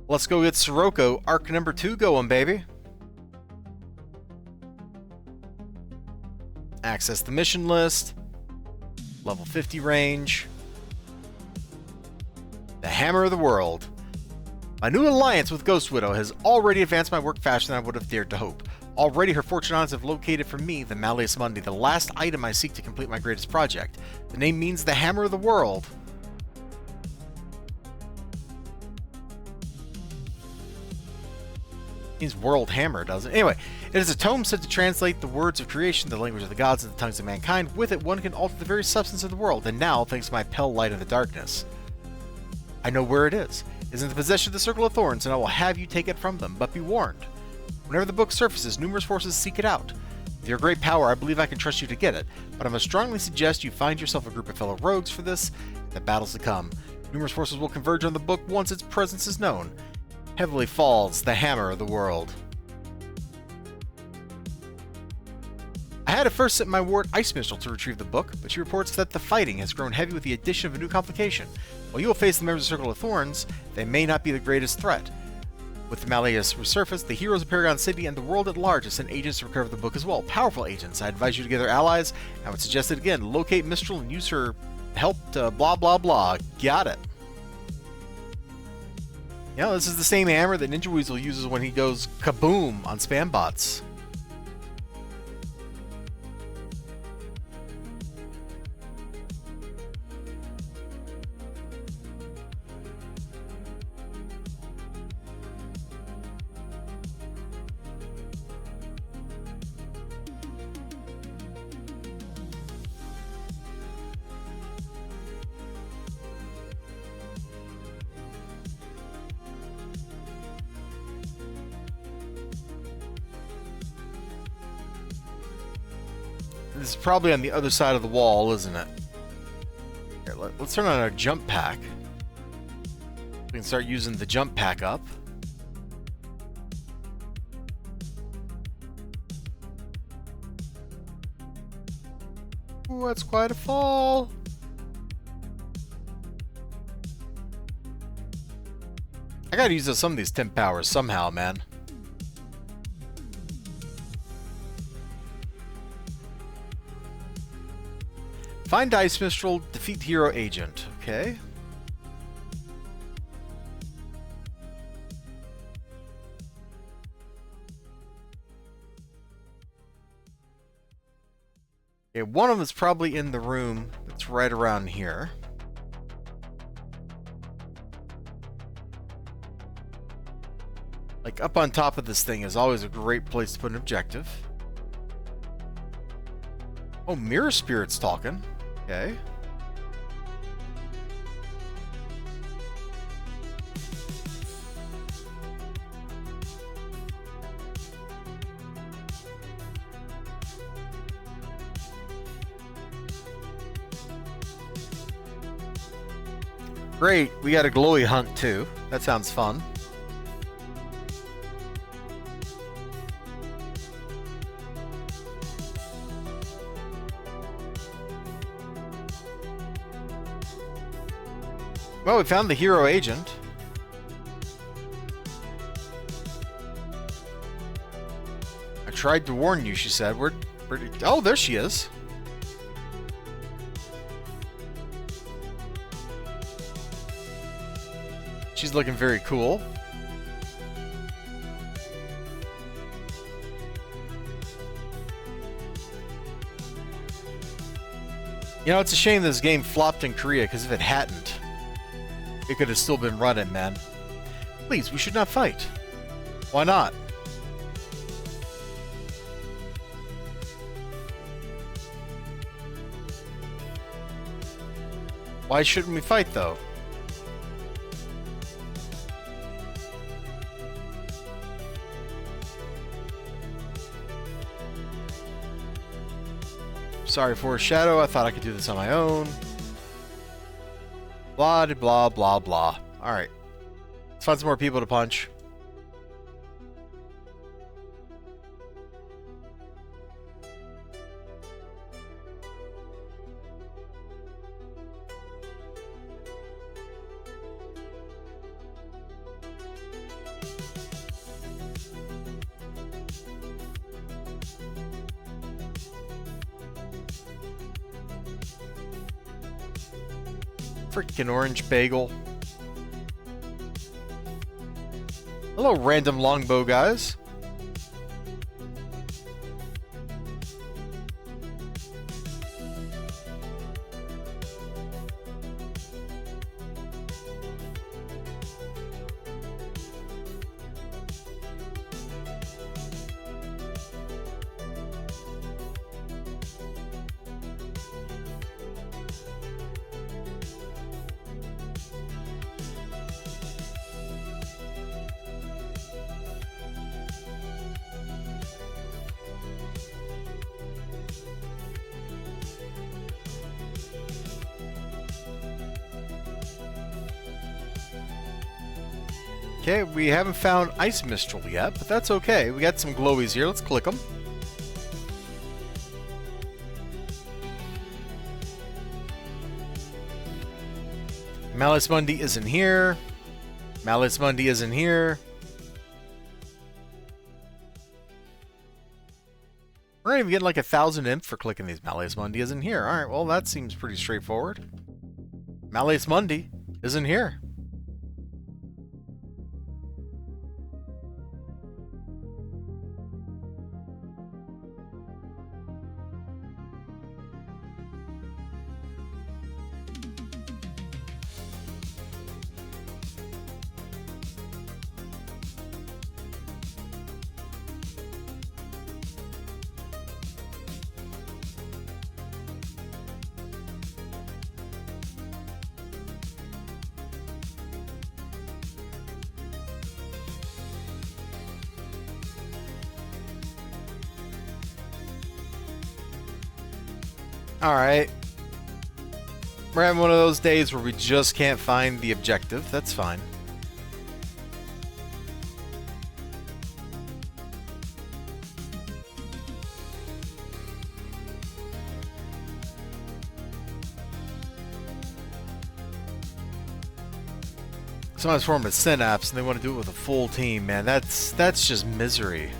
Let's go get Scirocco, arc number 2 going, baby. Access the mission list. Level 50 range. The Hammer of the World. My new alliance with Ghost Widow has already advanced my work faster than I would have dared to hope. Already her fortunatas have located for me the Malleus Mundi, the last item I seek to complete my greatest project. The name means the Hammer of the World. Means world hammer, doesn't it? Anyway, it is a tome set to translate the words of creation, the language of the gods, and the tongues of mankind. With it, one can alter the very substance of the world, and now, thanks to my pale light in the darkness, I know where it is. It is in the possession of the Circle of Thorns, and I will have you take it from them. But be warned. Whenever the book surfaces, numerous forces seek it out. With your great power, I believe I can trust you to get it, but I must strongly suggest you find yourself a group of fellow rogues for this, and the battles to come. Numerous forces will converge on the book once its presence is known. Heavily falls the Hammer of the World. I had to first send my ward Ice Minstrel to retrieve the book, but she reports that the fighting has grown heavy with the addition of a new complication. While you will face the members of the Circle of Thorns, they may not be the greatest threat. With the Malleus resurfaced, the heroes of Paragon City and the world at large have sent agents to recover the book as well. Powerful agents. I advise you to gather allies. I would suggest it again. Locate Mistral and use her help to blah blah blah. Got it. You know, this is the same hammer that Ninja Weasel uses when he goes kaboom on spam bots. This is probably on the other side of the wall, isn't it? Here, let's turn on our jump pack. We can start using the jump pack up. Ooh, that's quite a fall. I gotta use some of these temp powers somehow, man. Find Ice Minstrel, defeat hero agent. Okay. Okay, one of them is probably in the room that's right around here. Like, up on top of this thing is always a great place to put an objective. Oh, Mirror Spirit's talking. Okay. Great, we got a glowy hunt too. That sounds fun. Well, we found the hero agent. I tried to warn you, she said. Oh, there she is. She's looking very cool. You know, it's a shame this game flopped in Korea, because if it hadn't, it could have still been running, man. Please, we should not fight. Why not? Why shouldn't we fight, though? Sorry for a shadow. I thought I could do this on my own. Blah, blah, blah, blah. Alright. Let's find some more people to punch. Freaking orange bagel. Hello, random longbow guys. Okay, we haven't found Ice Mistral yet, but that's okay. We got some glowies here. Let's click them. Malleus Mundi isn't here. Malleus Mundi isn't here. We're not even getting like 1,000 imp for clicking these. Malleus Mundi isn't here. Alright, well that seems pretty straightforward. Malleus Mundi isn't here. Alright. We're having one of those days where we just can't find the objective. That's fine. Someone's forming a synapse and they want to do it with a full team, man. That's just misery.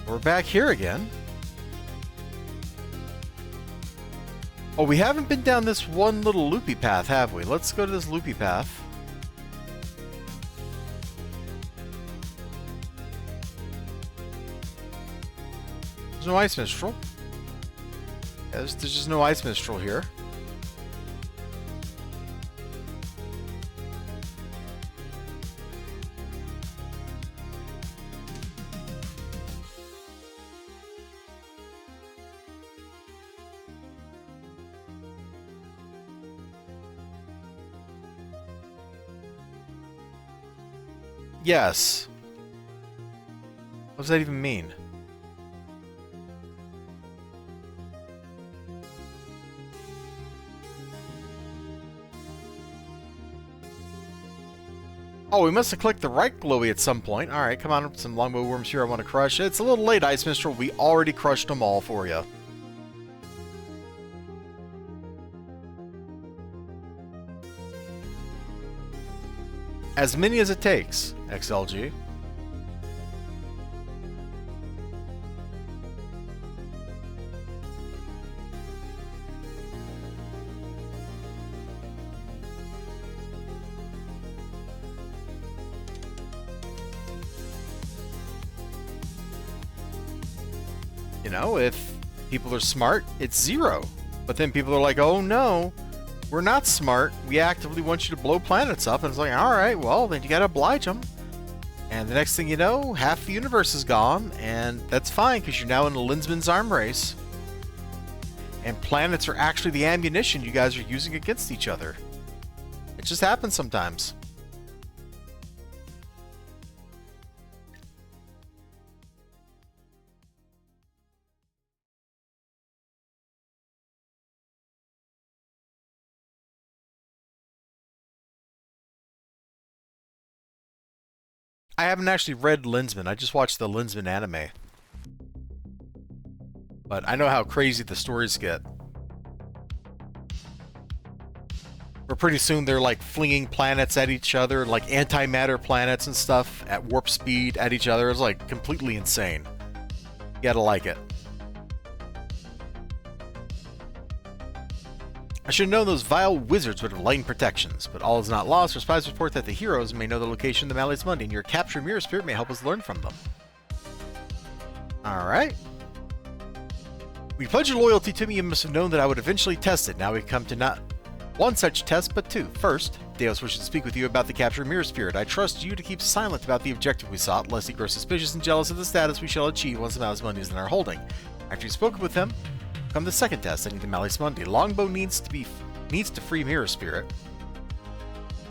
We're back here again. Oh, we haven't been down this one little loopy path, have we? Let's go to this loopy path. There's no Ice Mistral. Yeah, there's just no Ice Mistral here. Yes. What does that even mean? Oh, we must have clicked the right glowy at some point. Alright, come on, some longbow worms here I want to crush. It's a little late, Ice Mistral. We already crushed them all for you. As many as it takes, XLG. You know, if people are smart, it's 0. But then people are like, oh no, we're not smart. We actively want you to blow planets up. And it's like, alright, well, then you gotta oblige them. And the next thing you know, half the universe is gone. And that's fine, because you're now in a Linsman's arm race. And planets are actually the ammunition you guys are using against each other. It just happens sometimes. I haven't actually read Linsman. I just watched the Linsman anime. But I know how crazy the stories get. Where pretty soon they're like flinging planets at each other, like antimatter planets and stuff at warp speed at each other. It's like completely insane. You gotta like it. I should have known those vile wizards would have lightened protections, but all is not lost, for spies report that the heroes may know the location of the Malleus Mundi, and your captured mirror spirit may help us learn from them. Alright. When you pledged your loyalty to me, you must have known that I would eventually test it. Now we come to not one such test, but two. First, Deus wishes to speak with you about the captured mirror spirit. I trust you to keep silent about the objective we sought, lest he grow suspicious and jealous of the status we shall achieve once the Malleus Mundi is in our holding. After you've spoken with him, come the second test. I need the Malleus Mundi. Longbow needs to free mirror spirit.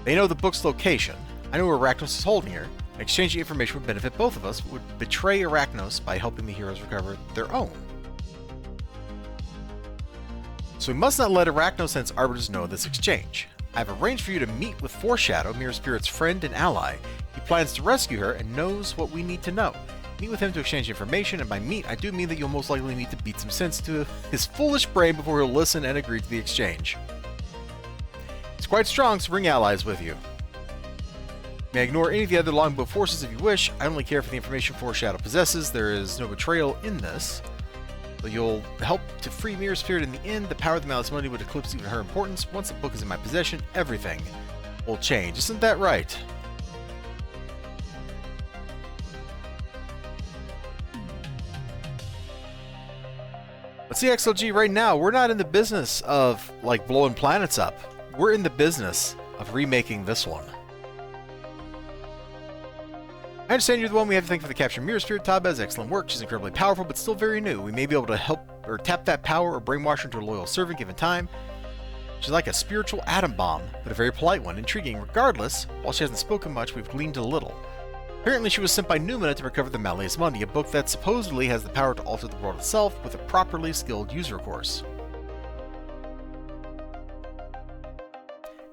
They know the book's location. I know where Arachnos is holding her. Exchanging information would benefit both of us, but would betray Arachnos by helping the heroes recover their own. So we must not let Arachnos and its arbiters know of this exchange. I have arranged for you to meet with Foreshadow, Mirror Spirit's friend and ally. He plans to rescue her and knows what we need to know. Meet with him to exchange information, and by meet, I do mean that you'll most likely need to beat some sense to his foolish brain before he'll listen and agree to the exchange. He's quite strong, so bring allies with you. You may ignore any of the other longbow forces if you wish. I only care for the information Foreshadow possesses. There is no betrayal in this. So you'll help to free Mirror Spirit in the end. The power of the Malleus Mundi would eclipse even her importance. Once the book is in my possession, everything will change. Isn't that right? But see, XLG, right now, we're not in the business of, like, blowing planets up. We're in the business of remaking this one. I understand you're the one we have to thank for the capture of Mirror Spirit. Tab does excellent work. She's incredibly powerful, but still very new. We may be able to help or tap that power or brainwash her into a loyal servant given time. She's like a spiritual atom bomb, but a very polite one. Intriguing. Regardless, while she hasn't spoken much, we've gleaned a little. Apparently she was sent by Numina to recover the Malleus Mundi, a book that supposedly has the power to alter the world itself with a properly skilled user course.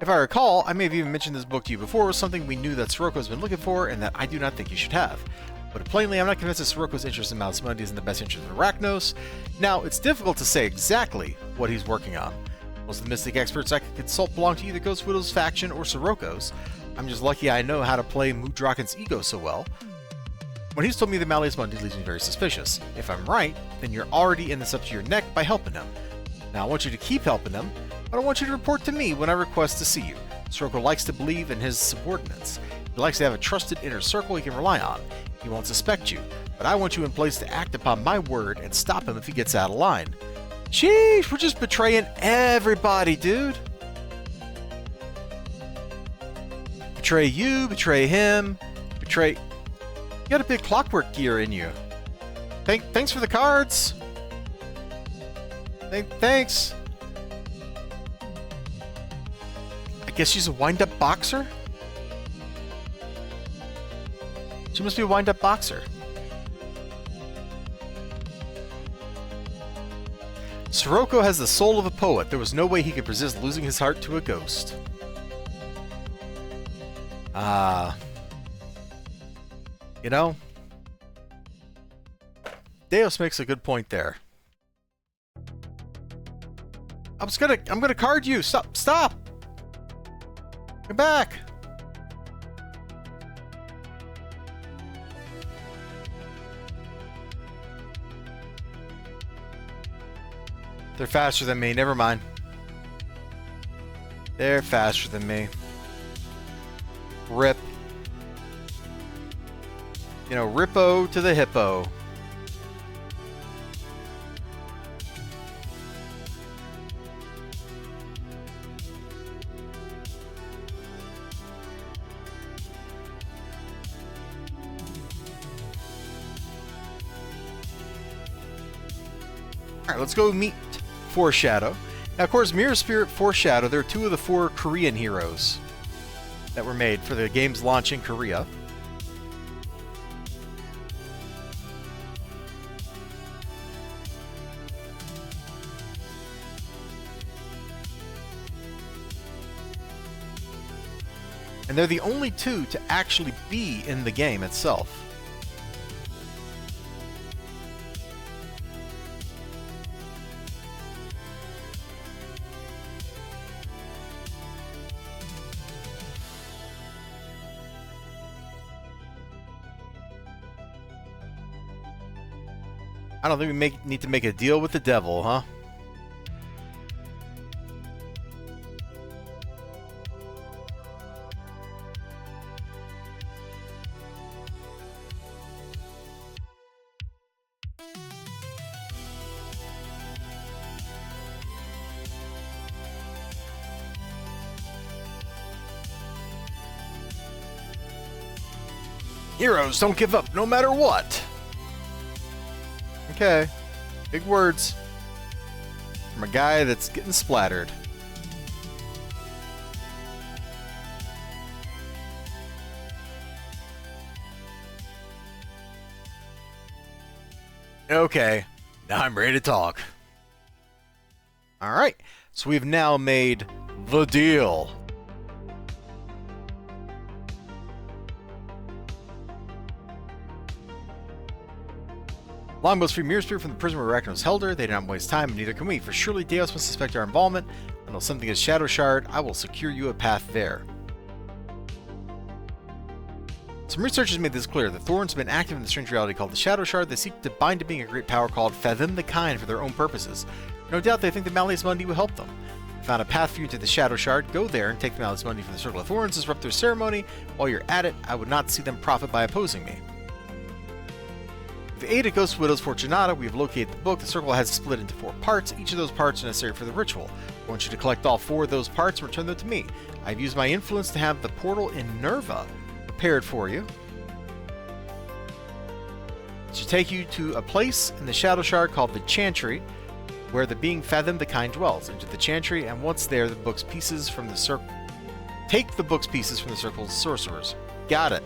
If I recall, I may have even mentioned this book to you before, was something we knew that Scirocco has been looking for, and that I do not think you should have. But plainly, I'm not convinced that Scirocco's interest in Malleus Mundi is in the best interest of Arachnos. Now, it's difficult to say exactly what he's working on. Most of the mystic experts I could consult belong to either Ghost Widow's faction or Scirocco's. I'm just lucky I know how to play Mudraken's ego so well. When he's told me the Malleus Mundi leaves me very suspicious. If I'm right, then you're already in this up to your neck by helping him. Now, I want you to keep helping him, but I want you to report to me when I request to see you. Scirocco likes to believe in his subordinates. He likes to have a trusted inner circle he can rely on. He won't suspect you, but I want you in place to act upon my word and stop him if he gets out of line. Sheesh, we're just betraying everybody, dude. Betray you, betray him, betray... You got a big clockwork gear in you. Thanks for the cards. Thanks. I guess she's a wind-up boxer? She must be a wind-up boxer. Scirocco has the soul of a poet. There was no way he could resist losing his heart to a ghost. You know, Deus makes a good point there. I'm gonna card you. Stop! Come back! They're faster than me. Never mind. They're faster than me. Rip. You know, Rippo to the hippo. Alright, let's go meet Foreshadow. Now, of course, Mirror Spirit, Foreshadow, they're two of the 4 Korean heroes that were made for the game's launch in Korea. And they're the only 2 to actually be in the game itself. I don't think we need to make a deal with the devil, huh? Heroes don't give up no matter what. Okay. Big words. From a guy that's getting splattered. Okay. Now I'm ready to talk. Alright. So we've now made the deal. Longbows free Mirror Spirit from the prison where Arachnos held her. They did not waste time, and neither can we, for surely Deus must suspect our involvement. Until something is Shadow Shard, I will secure you a path there. Some researchers made this clear. The Thorns have been active in the strange reality called the Shadow Shard. They seek to bind to being a great power called Fathom the Kind for their own purposes. No doubt they think the Malleus Mundi will help them. If you found a path for you into the Shadow Shard, go there and take the Malleus Mundi from the Circle of Thorns, disrupt their ceremony. While you're at it, I would not see them profit by opposing me. With the aid of Ghost Widows Fortunata, we have located the book. The circle has split into 4 parts. Each of those parts are necessary for the ritual. I want you to collect all 4 of those parts and return them to me. I've used my influence to have the portal in Nerva prepared for you. It should take you to a place in the Shadow Shard called the Chantry, where the being Fathom the Kind dwells. Enter the Chantry, and once there, the book's pieces from the circle. Take the book's pieces from the circle's sorcerers. Got it.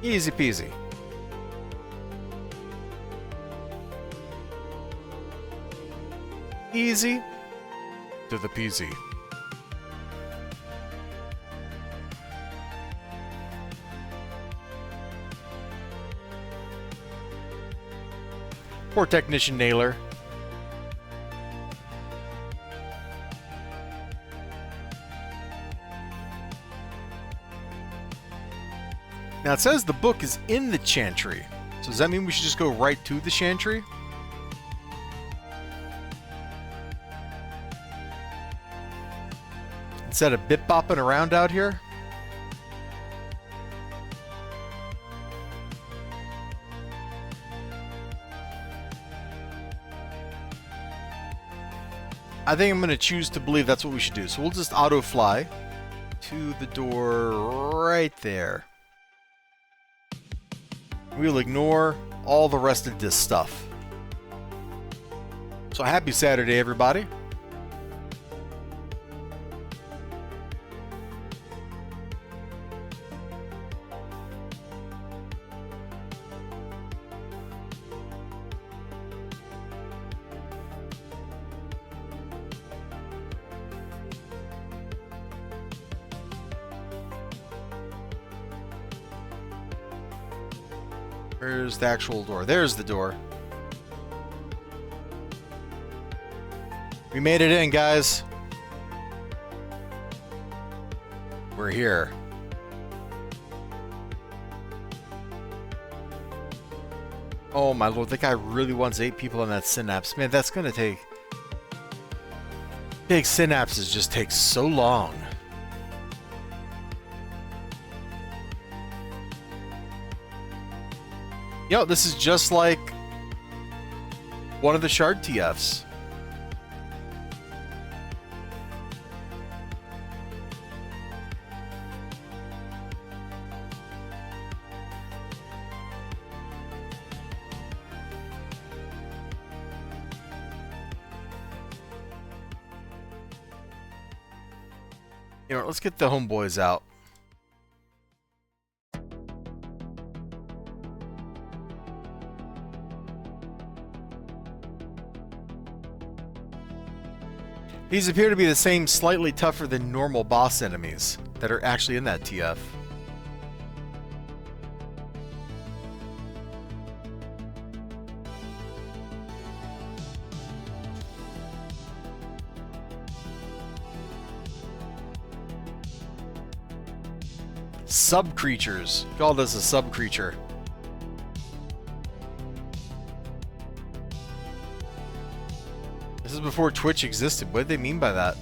Easy peasy. Easy to the peasy. Poor technician Nailer. Now it says the book is in the Chantry. So does that mean we should just go right to the Chantry? Instead of bip-bopping around out here? I think I'm going to choose to believe that's what we should do. So we'll just auto-fly to the door right there. We'll ignore all the rest of this stuff. So happy Saturday, everybody. Where's the actual door? There's the door. We made it in, guys. We're here. Oh my lord, that guy really wants 8 people on that synapse. Man, that's gonna take... Big synapses just take so long. You know, this is just like one of the Shard TFs. You know, let's get the homeboys out. These appear to be the same slightly tougher than normal boss enemies that are actually in that TF. Sub-creatures. Call this a sub-creature. is before Twitch existed. What did they mean by that?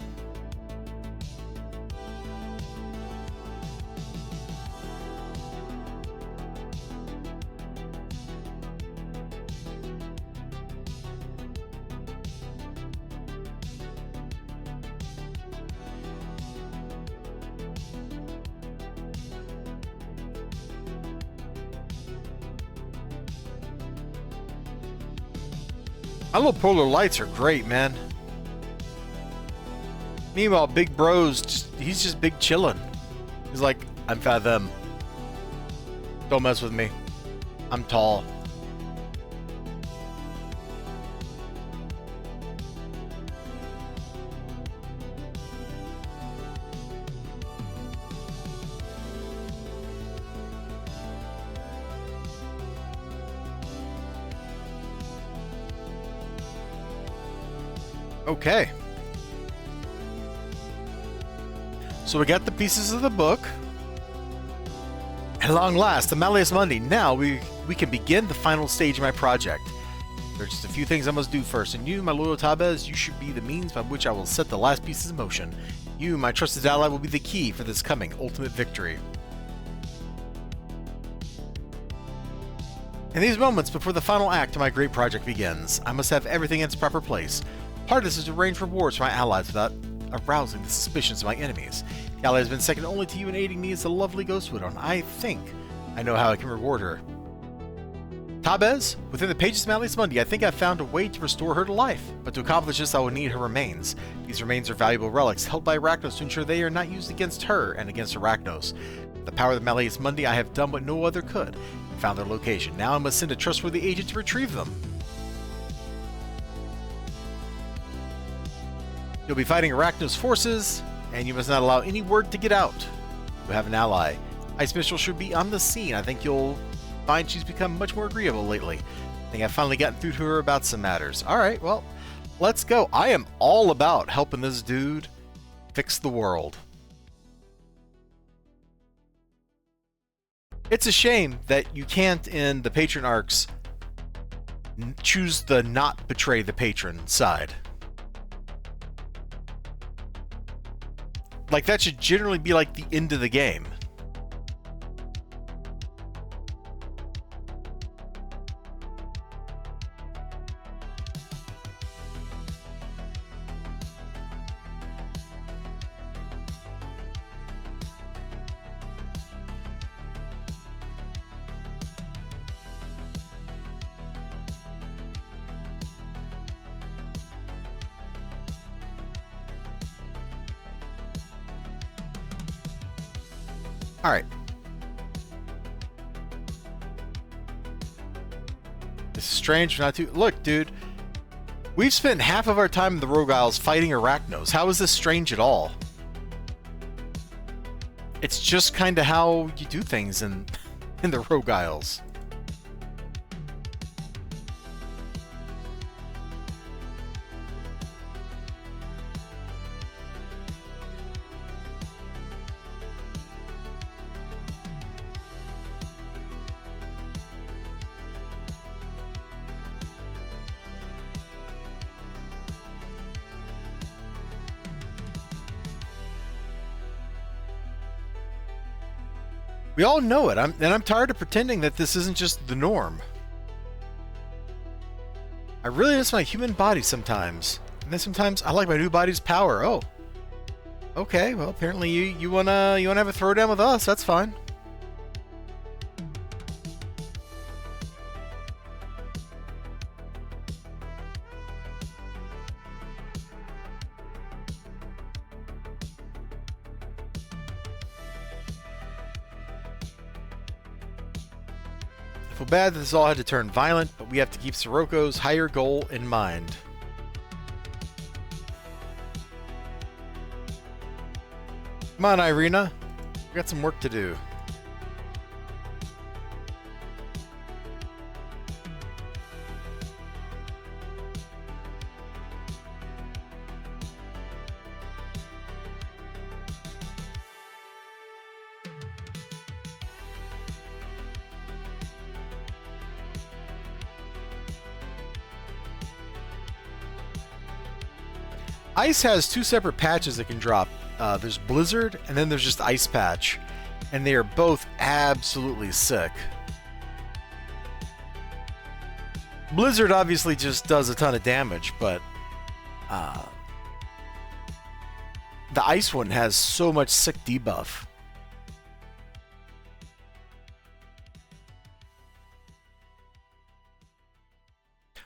My little polar lights are great, man. Meanwhile, Big Bro's he's just big chillin'. He's like, I'm Fathom. Don't mess with me. I'm tall. Okay. So we got the pieces of the book. At long last, the Malleus Mundi. Now we can begin the final stage of my project. There are just a few things I must do first, and you, my loyal Tabez, you should be the means by which I will set the last pieces in motion. You, my trusted ally, will be the key for this coming ultimate victory. In these moments before the final act of my great project begins, I must have everything in its proper place. Part of this is to arrange rewards for my allies without arousing the suspicions of my enemies. The ally has been second only to you in aiding me as the lovely Ghost Widow, and I think I know how I can reward her. Tabez, within the pages of Malleus Mundi, I think I've found a way to restore her to life, but to accomplish this I will need her remains. These remains are valuable relics held by Arachnos to ensure they are not used against her and against Arachnos. With the power of the Malleus Mundi, I have done what no other could, and found their location. Now I must send a trustworthy agent to retrieve them. You'll be fighting Arachnos' forces, and you must not allow any word to get out. You have an ally. Ice Mistral should be on the scene. I think you'll find she's become much more agreeable lately. I think I've finally gotten through to her about some matters. Alright, well, let's go. I am all about helping this dude fix the world. It's a shame that you can't, in the patron arcs, choose the not betray the patron side. Like, that should generally be like the end of the game. Alright. This is strange, not too... Look, dude. We've spent half of our time in the Rogue Isles fighting Arachnos. How is this strange at all? It's just kind of how you do things in the Rogue Isles. We all know it, and I'm tired of pretending that this isn't just the norm. I really miss my human body sometimes. And then sometimes I like my new body's power. Oh. Okay, well apparently you wanna have a throwdown with us, that's fine. I feel bad that this all had to turn violent, but we have to keep Scirocco's higher goal in mind. Come on, Irina. We got some work to do. Ice has two separate patches that can drop. There's Blizzard, and then there's just Ice Patch. And they are both absolutely sick. Blizzard obviously just does a ton of damage, but the Ice one has so much sick debuff.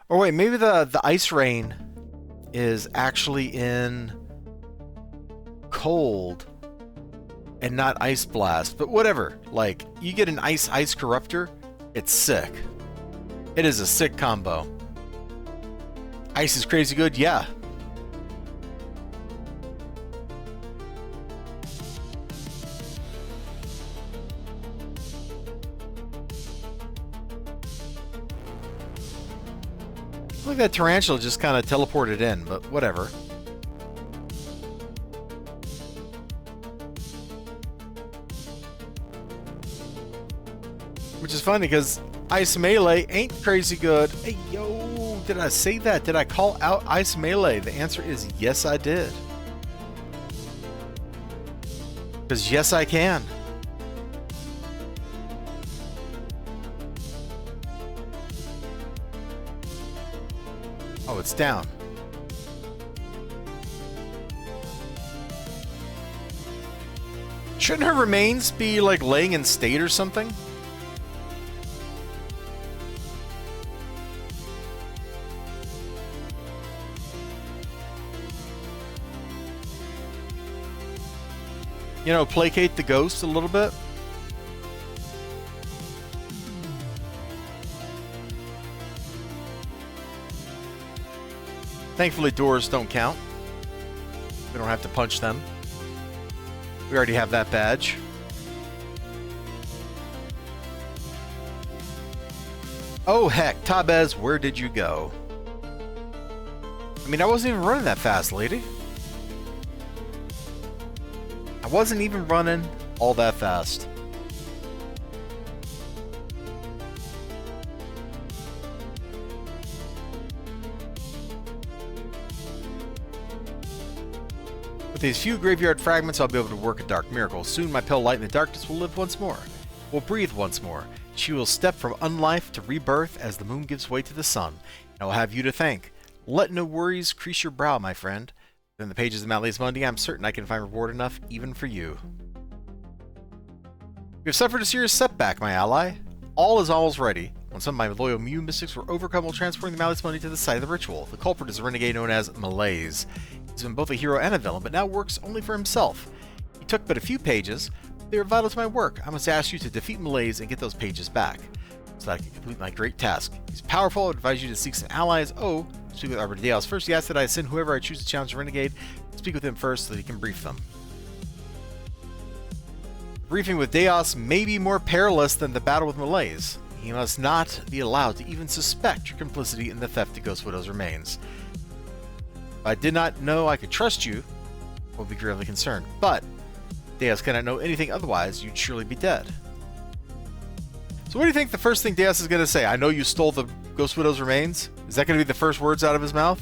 Or wait, maybe the Ice Rain is actually in Cold and not Ice Blast, but whatever. Like, you get an Ice Corruptor, it's sick. It is a sick combo. Ice is crazy good, yeah. Look, that tarantula just kind of teleported in, but whatever. Which is funny because Ice Melee ain't crazy good. Hey, yo, did I say that? Did I call out Ice Melee? The answer is yes, I did. Because yes, I can. Oh, it's down. Shouldn't her remains be like laying in state or something? You know, placate the ghost a little bit. Thankfully, doors don't count. We don't have to punch them. We already have that badge. Oh heck, Tabez, where did you go? I mean, I wasn't even running that fast, lady. I wasn't even running all that fast. With these few graveyard fragments, I'll be able to work a dark miracle. Soon my pale light in the darkness will live once more. Will breathe once more. She will step from unlife to rebirth as the moon gives way to the sun. And I will have you to thank. Let no worries crease your brow, my friend. Within the pages of Malleus Mundi, I'm certain I can find reward enough even for you. You have suffered a serious setback, my ally. All is almost ready. When some of my loyal Mew mystics were overcome while transporting the Malleus Mundi to the site of the ritual, the culprit is a renegade known as Malaise. He's been both a hero and a villain, but now works only for himself. He took but a few pages, but they were vital to my work. I must ask you to defeat Malaise and get those pages back, so that I can complete my great task. He's powerful. I would advise you to seek some allies. Oh, speak with Arbor Deos first. He asked that I send whoever I choose to challenge the renegade. Speak with him first so that he can brief them. Briefing with Deos may be more perilous than the battle with Malaise. He must not be allowed to even suspect your complicity in the theft of Ghost Widow's remains. If I did not know I could trust you, I would be gravely concerned. But Deus cannot know anything otherwise, you'd surely be dead. So what do you think the first thing Deus is going to say? I know you stole the Ghost Widow's remains? Is that going to be the first words out of his mouth?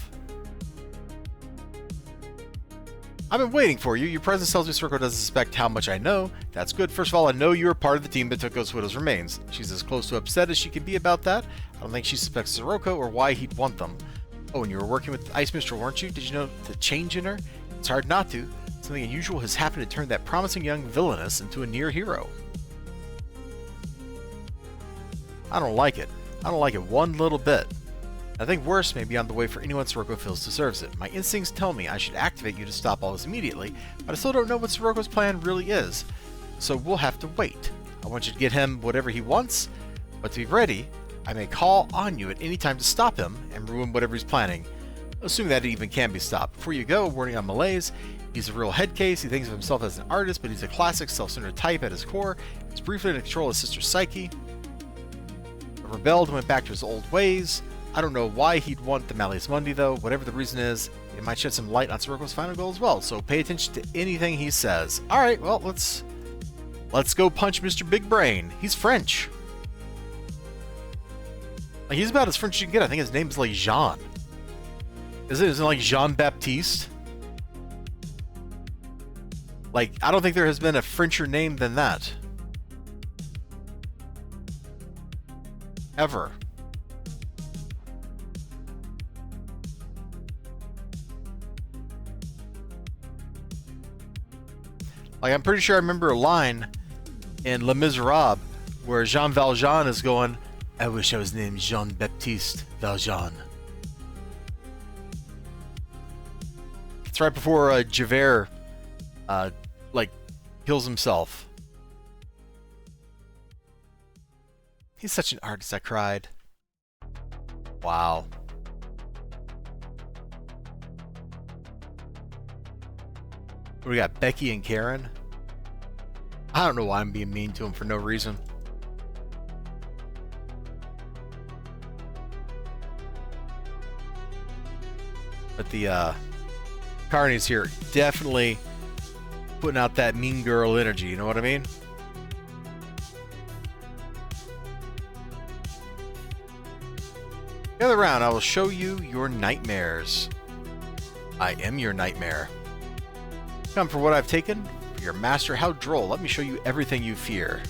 I've been waiting for you. Your presence tells me Scirocco doesn't suspect how much I know. That's good. First of all, I know you are part of the team that took Ghost Widow's remains. She's as close to upset as she can be about that. I don't think she suspects Scirocco or why he'd want them. Oh, and you were working with Ice Mistral, weren't you? Did you know the change in her? It's hard not to. Something unusual has happened to turn that promising young villainess into a near hero. I don't like it. I don't like it one little bit. I think worse may be on the way for anyone Scirocco feels deserves it. My instincts tell me I should activate you to stop all this immediately, but I still don't know what Scirocco's plan really is. So we'll have to wait. I want you to get him whatever he wants, but to be ready, I may call on you at any time to stop him and ruin whatever he's planning, assuming that it even can be stopped. Before you go, warning on Malaise, he's a real head case. He thinks of himself as an artist, but he's a classic self-centered type at his core. He's briefly in control of his sister Psyche, but rebelled and went back to his old ways. I don't know why he'd want the Malleus Mundi, though. Whatever the reason is, it might shed some light on Scirocco's final goal as well, so pay attention to anything he says. Alright, well, let's go punch Mr. Big Brain. He's French. Like, he's about as French as you can get. I think his name's like Jean. Isn't it like Jean-Baptiste? Like, I don't think there has been a Frencher name than that. Ever. Like, I'm pretty sure I remember a line in Les Miserables where Jean Valjean is going, I wish I was named Jean-Baptiste Valjean. It's right before Javert, like, kills himself. He's such an artist, I cried. Wow. We got Becky and Karen. I don't know why I'm being mean to him for no reason. But the Carney's here definitely putting out that mean girl energy, you know what I mean? Gather round, I will show you your nightmares. I am your nightmare. Come for what I've taken. For your master, how droll. Let me show you everything you fear.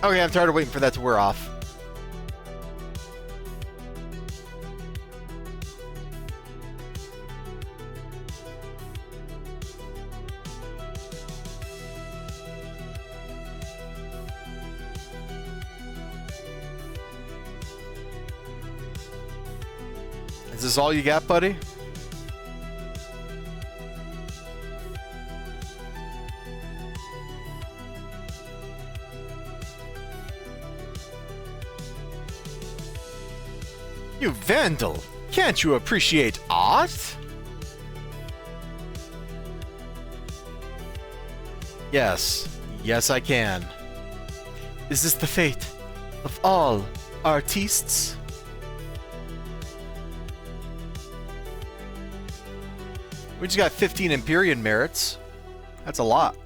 Okay, I'm tired of waiting for that to wear off. Is this all you got, buddy? You vandal! Can't you appreciate art? Yes. Yes, I can. Is this the fate of all artistes? We just got 15 Empyrean merits. That's a lot.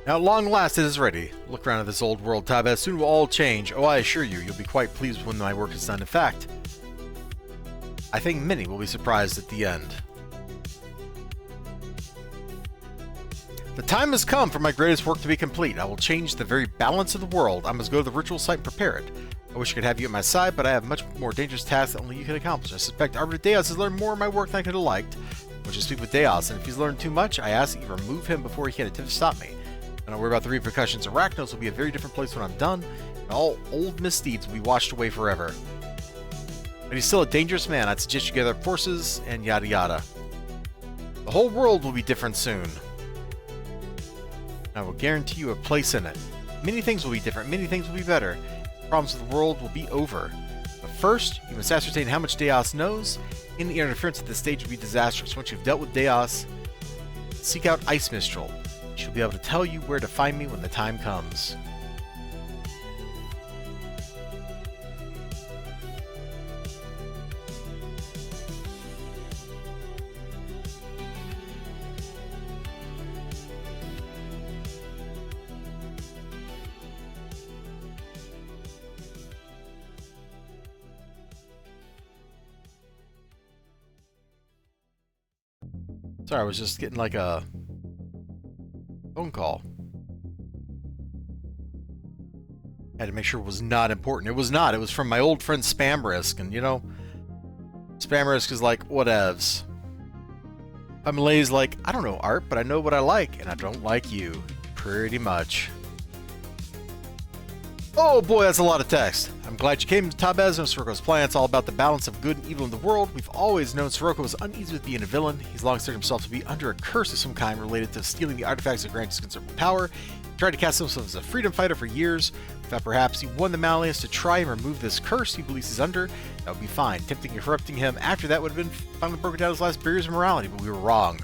Now, at long last, it is ready. Look around at this old world, Tabez. Soon will all change. Oh, I assure you, you'll be quite pleased when my work is done. In fact, I think many will be surprised at the end. The time has come for my greatest work to be complete. I will change the very balance of the world. I must go to the ritual site and prepare it. I wish I could have you at my side, but I have much more dangerous tasks that only you can accomplish. I suspect Arbiter Deos has learned more of my work than I could have liked. I should speak with Deos, and if he's learned too much, I ask that you remove him before he can attempt to stop me. Don't worry about the repercussions. Arachnos will be a very different place when I'm done, and all old misdeeds will be washed away forever. But he's still a dangerous man. I'd suggest you gather up forces, and yada yada. The whole world will be different soon. I will guarantee you a place in it. Many things will be different, many things will be better. The problems of the world will be over. But first, you must ascertain how much Deos knows. Any interference at this stage will be disastrous. Once you've dealt with Deos, seek out Ice Mistral. She'll be able to tell you where to find me when the time comes. Sorry, I was just getting like a phone call. Had to make sure it was not important. It was not. It was from my old friend Spam Risk, and you know, Spam Risk is like, whatevs. Pamilay's like, I don't know art, but I know what I like, and I don't like you. Pretty much. Oh boy, that's a lot of text. I'm glad you came to Tabez and Scirocco's plan. It's all about the balance of good and evil in the world. We've always known Scirocco was uneasy with being a villain. He's long considered himself to be under a curse of some kind related to stealing the artifacts that grant his considerable power. He tried to cast himself as a freedom fighter for years. We thought perhaps he won the Malleus to try and remove this curse he believes he's under. That would be fine. Tempting and corrupting him after that would have been finally broken down his last barriers of morality, but we were wrong.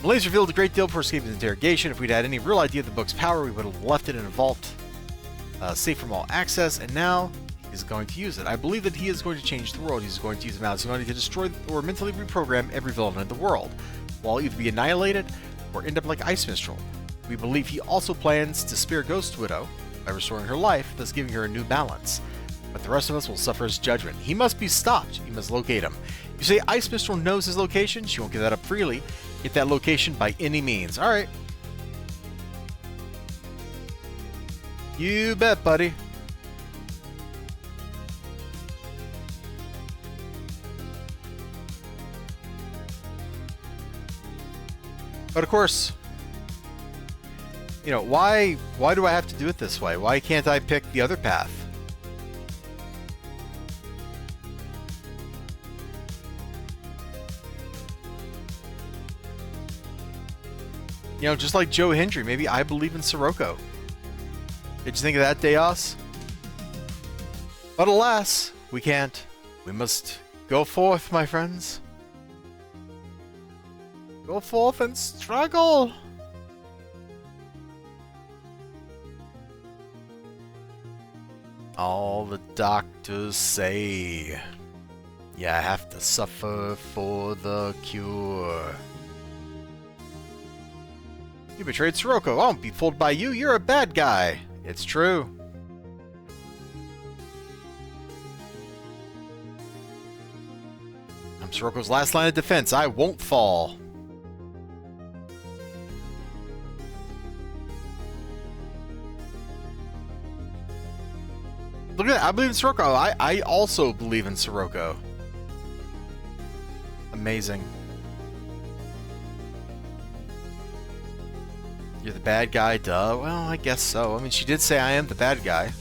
Malaise revealed a great deal before escaping his interrogation. If we'd had any real idea of the book's power, we would have left it in a vault. safe from all access, and now he's going to use it. I believe that he is going to change the world. He's going to use the mouse. He's going to destroy or mentally reprogram every villain in the world, while either be annihilated or end up like Ice Mistral. We believe he also plans to spare Ghost Widow by restoring her life, thus giving her a new balance. But the rest of us will suffer his judgment. He must be stopped. You must locate him. You say Ice Mistral knows his location. She won't give that up freely. Get that location by any means. All right. You bet, buddy. But of course, you know, why do I have to do it this way? Why can't I pick the other path? You know, just like Joe Hendry, maybe I believe in Scirocco. Did you think of that, Deos? But alas, we can't. We must go forth, my friends. Go forth and struggle! All the doctors say you have to suffer for the cure. You betrayed Scirocco. I won't be fooled by you. You're a bad guy. It's true. I'm Scirocco's last line of defense. I won't fall. Look at that. I believe in Scirocco. I also believe in Scirocco. Amazing. You're the bad guy, duh. Well, I guess so. I mean, she did say I am the bad guy.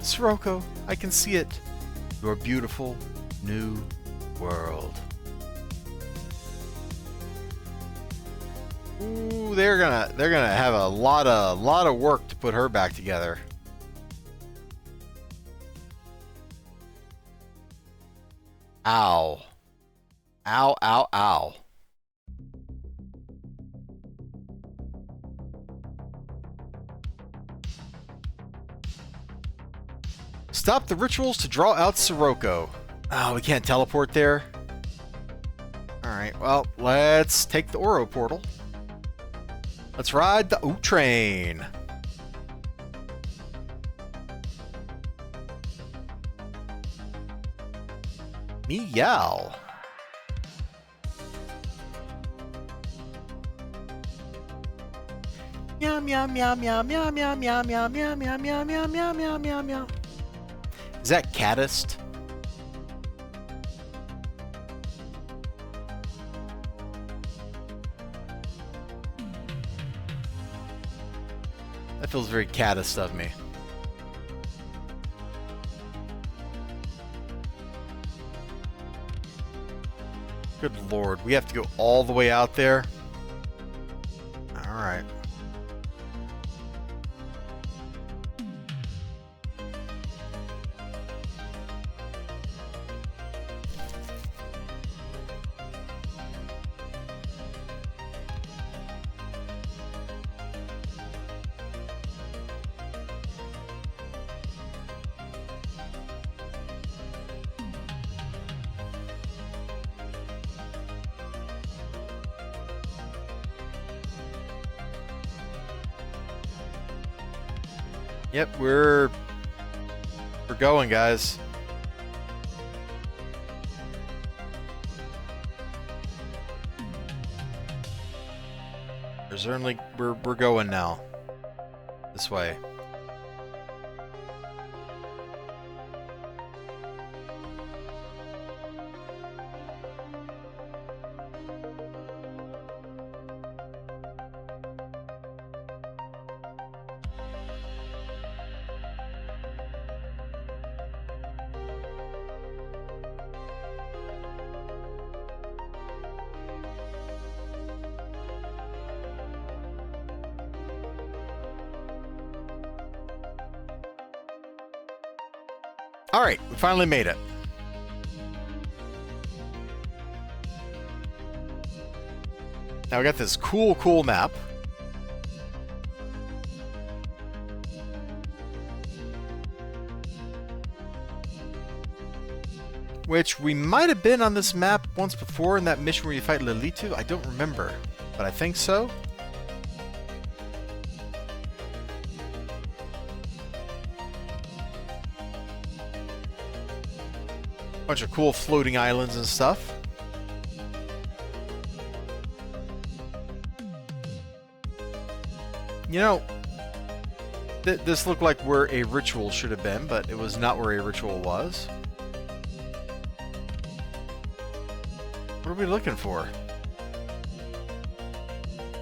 Scirocco, I can see it. Your beautiful new world. Ooh, they're gonna have a lot of work to put her back together. Ow. Ow, ow, ow. Stop the rituals to draw out Scirocco. Oh, we can't teleport there? Alright, well, let's take the Oro portal. Let's ride the O-Train. Meow. Meow meow meow meow meow meow meow meow meow meow meow meow meow meow meow meow. Is that Caddist? That feels very Caddist of me. Good lord, we have to go all the way out there? Alright. Yep, we're going, guys. There's certainly we're going now. This way. Alright, we finally made it. Now we got this cool map. Which we might have been on this map once before in that mission where you fight Lilitu. I don't remember, but I think so. Bunch of cool floating islands and stuff. You know, this looked like where a ritual should have been, but it was not where a ritual was. What are we looking for?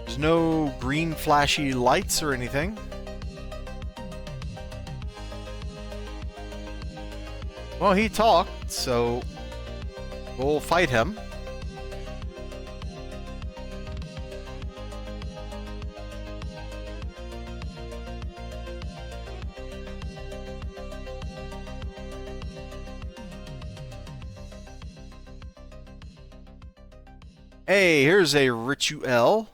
There's no green flashy lights or anything. Well, he talked, so we'll fight him. Hey, here's a ritual.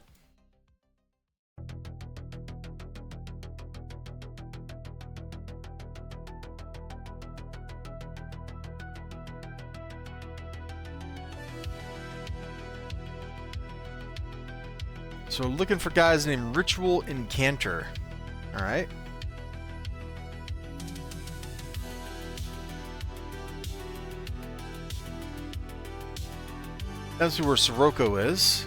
So looking for guys named Ritual Incanter. Alright. Let's see where Scirocco is.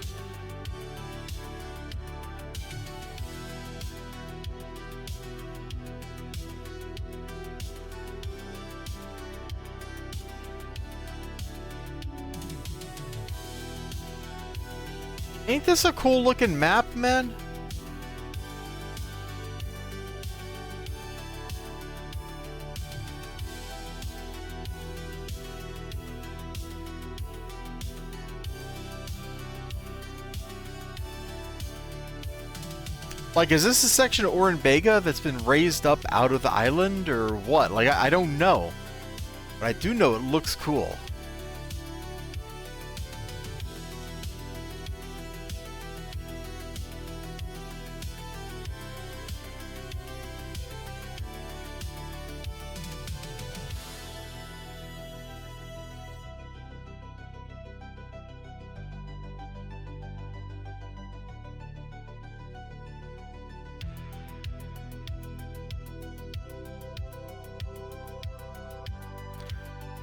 Ain't this a cool looking map, man? Like, is this a section of Orenbega that's been raised up out of the island, or what? Like, I don't know. But I do know it looks cool.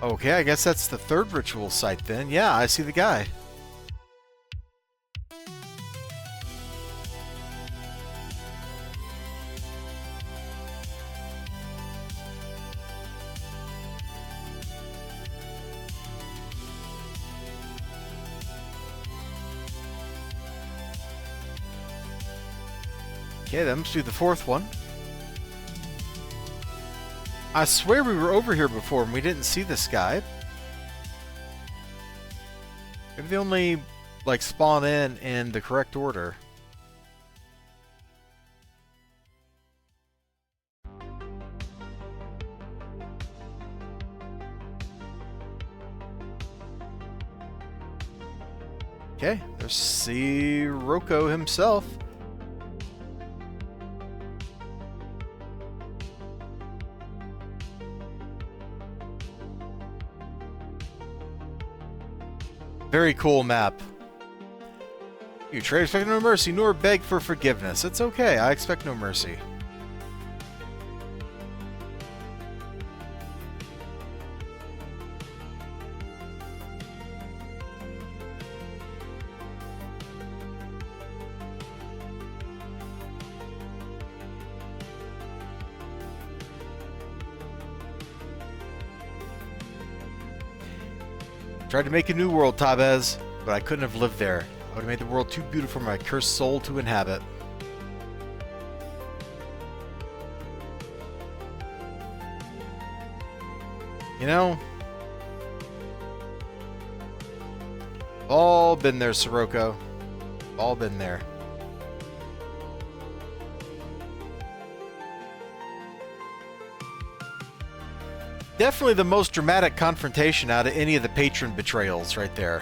Okay, I guess that's the third ritual site then. Yeah, I see the guy. Okay, that must be the fourth one. I swear we were over here before and we didn't see this guy. Maybe they only, like, spawn in the correct order. Okay, there's Scirocco himself. Very cool map. You trade expect no mercy, nor beg for forgiveness. It's okay, I expect no mercy. Tried to make a new world, Tabez, but I couldn't have lived there. I would have made the world too beautiful for my cursed soul to inhabit. You know, all been there, Scirocco. All been there. Definitely the most dramatic confrontation out of any of the patron betrayals right there.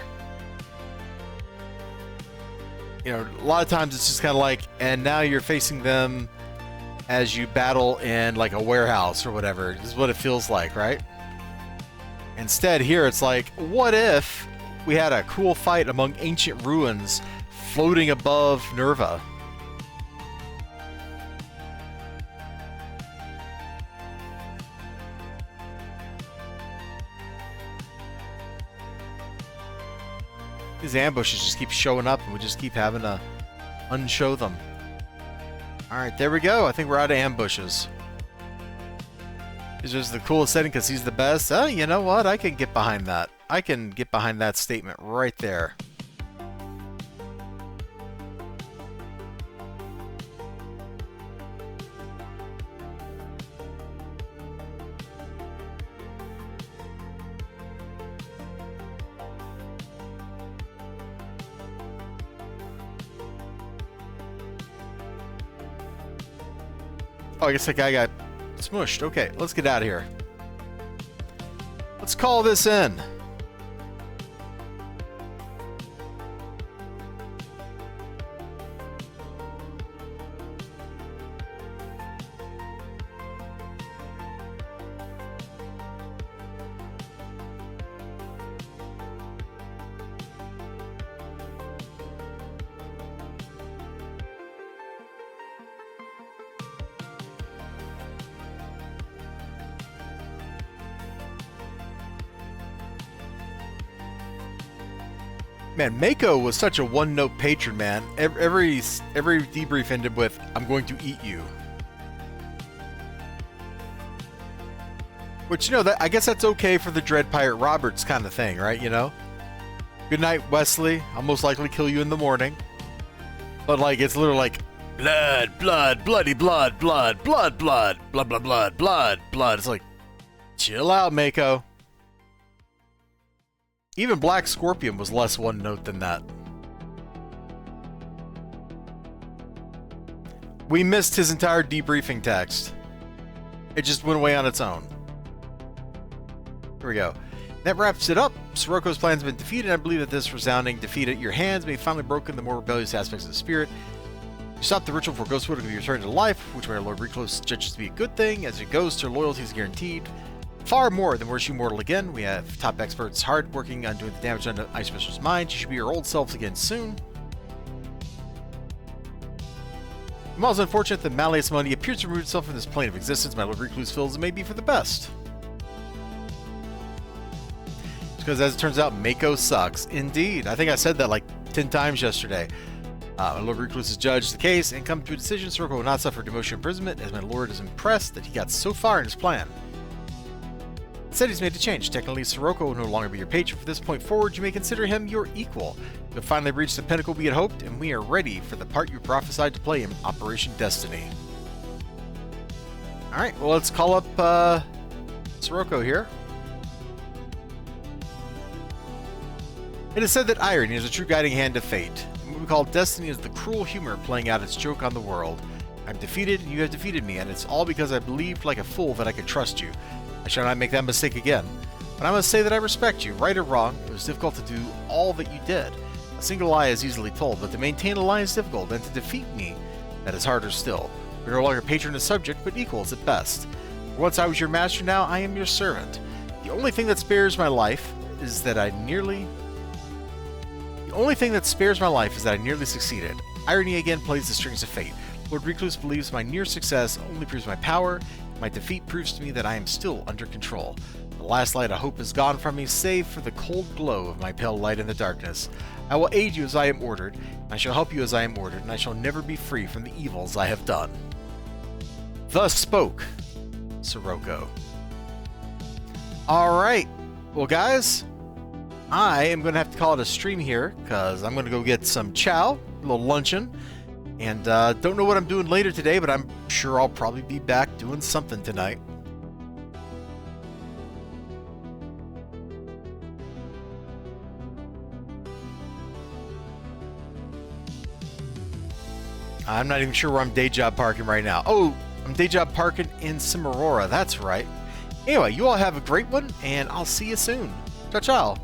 You know, a lot of times it's just kind of like, and now you're facing them as you battle in like a warehouse or whatever. This is what it feels like, right? Instead, here it's like, what if we had a cool fight among ancient ruins floating above Nerva? These ambushes just keep showing up, and we just keep having to unshow them. Alright, there we go. I think we're out of ambushes. Is this the coolest setting because he's the best? Oh, you know what? I can get behind that. I can get behind that statement right there. Oh, I guess that guy got smushed. Okay, let's get out of here. Let's call this in. Man, Mako was such a one-note patron, man. Every debrief ended with, "I'm going to eat you." Which, you know, that I guess that's okay for the Dread Pirate Roberts kind of thing, right? You know? Good night, Wesley. I'll most likely kill you in the morning. But, like, it's literally like, blood, blood, bloody blood, blood, blood, blood, blood, blood, blood, blood, blood. It's like, chill out, Mako. Even Black Scorpion was less one note than that. We missed his entire debriefing text. It just went away on its own. Here we go. That wraps it up. Scirocco's plans have been defeated. I believe that this resounding defeat at your hands may have finally broken the more rebellious aspects of the spirit. You stop the ritual for Ghostwood to be returned to life, which my Lord Recluse judges to be a good thing. As a ghost, her loyalty is guaranteed. Far more than were she mortal again. We have top experts hard working on doing the damage on the Ice Mistress' mind. She should be her old selves again soon. I'm also unfortunate that Malleus Mundi appears to remove itself from this plane of existence. My Lord Recluse feels it may be for the best. Because as it turns out, Mako sucks. Indeed. I think I said that like 10 times yesterday. My Lord Recluse has judged the case and come to a decision. Scirocco will not suffer demotion imprisonment, as my Lord is impressed that he got so far in his plan. Instead, he's made a change. Technically, Scirocco will no longer be your patron. From this point forward, you may consider him your equal. You've finally reached the pinnacle we had hoped, and we are ready for the part you prophesied to play in Operation Destiny. Alright, well, let's call up Scirocco here. It is said that irony is a true guiding hand of fate. What we call destiny is the cruel humor playing out its joke on the world. I'm defeated, and you have defeated me, and it's all because I believed like a fool that I could trust you. I shall not make that mistake again. But I must say that I respect you, right or wrong. It was difficult to do all that you did. A single lie is easily told, but to maintain a lie is difficult, and to defeat me, that is harder still. We're no longer patron and subject, but equals at best. Once I was your master, now I am your servant. The only thing that spares my life is that I nearly succeeded. Irony again plays the strings of fate. Lord Recluse believes my near success only proves my power. My defeat proves to me that I am still under control. The last light of hope is gone from me, save for the cold glow of my pale light in the darkness. I will aid you as I am ordered, and I shall help you as I am ordered, and I shall never be free from the evils I have done. Thus spoke Scirocco. Alright, well guys, I am going to have to call it a stream here, because I'm going to go get some chow, a little luncheon. And don't know what I'm doing later today, but I'm sure I'll probably be back doing something tonight. I'm not even sure where I'm day job parking right now. Oh, I'm day job parking in Cimarora. That's right. Anyway, you all have a great one, and I'll see you soon. Ciao, ciao.